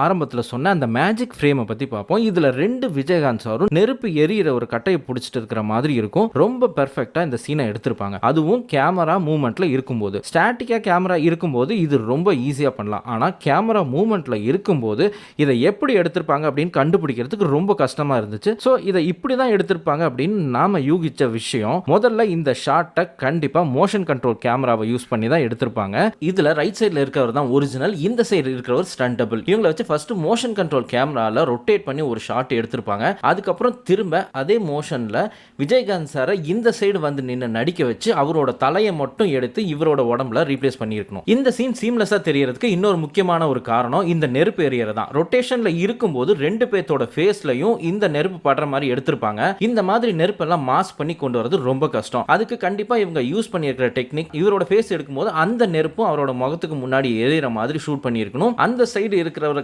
ஆரம்பத்தில் சொன்ன அந்த மேஜிக் ஃப்ரேமை பற்றி பார்ப்போம். இதில் 2 விஜயகாந்த் சாரும் நெருப்பு எரியிற ஒரு கட்டையை பிடிச்சிட்டு இருக்கிற மாதிரி இருக்கும். ரொம்ப பெர்ஃபெக்டாக இந்த சீனை எடுத்திருப்பாங்க. அதுவும் கேமரா மூவ்மெண்ட்ல இருக்கும்போது. ஸ்டாட்டிக்காக கேமரா இருக்கும்போது இது ரொம்ப ஈஸியாக பண்ணலாம். ஆனால் கேமரா மூவ்மெண்ட்ல இருக்கும்போது இதை எப்படி எடுத்திருப்பாங்க அப்படின்னு கண்டுபிடிக்கிறதுக்கு ரொம்ப கஷ்டமாக இருந்துச்சு. ஸோ இதை இப்படி தான் எடுத்திருப்பாங்க அப்படின்னு நாம யூகிச்ச விஷயம், முதல்ல இந்த ஷாட்டை கண்டிப்பாக மோஷன் கண்ட்ரோல் கேமராவை யூஸ் பண்ணி தான் எடுத்திருப்பாங்க. இதில் ரைட் சைடில் இருக்கிறவர் தான் ஒரிஜினல், இந்த சைடு இருக்கிறவர் ஸ்டண்டபிள். இவங்களை வச்சு ஃபர்ஸ்ட் மோஷன் கண்ட்ரோல் கேமரால ரொட்டேட் பண்ணி ஒரு ஷாட் எடுத்திருப்பாங்க. அதுக்கப்புறம் திரும்ப அதே மோஷன்ல விஜயகாந்த் சாரை இந்த சைடு வந்து நின்று நடிக்க வச்சு அவரோட தலையை மட்டும் எடுத்து இவரோட உடம்புல ரீப்ளேஸ் பண்ணியிருக்கணும். இந்த சீன் சீம்லெஸ்ஸா தெரியறதுக்கு இன்னொரு முக்கியமான ஒரு காரணம் இந்த நெருப்பு எரியறது தான். ரொட்டேஷன்ல இருக்கும்போது 2 பேத்தோட ஃபேஸ்லயும் இந்த நெருப்பு படுற மாதிரி எடுத்திருப்பாங்க. இந்த மாதிரி நெருப்பெல்லாம் மாஸ்க் பண்ணி கொண்டு வரது ரொம்ப கஷ்டம். அதுக்கு கண்டிப்பா இவங்க யூஸ் பண்ணியிருக்கிற டெக்னிக், இவரோட ஃபேஸ் எடுக்கும்போது அந்த நெருப்பும் அவரோட முகத்துக்கு முன்னாடி எரியற மாதிரி ஷூட் பண்ணியிருக்கணும். அந்த சைடு இருக்கிறவரை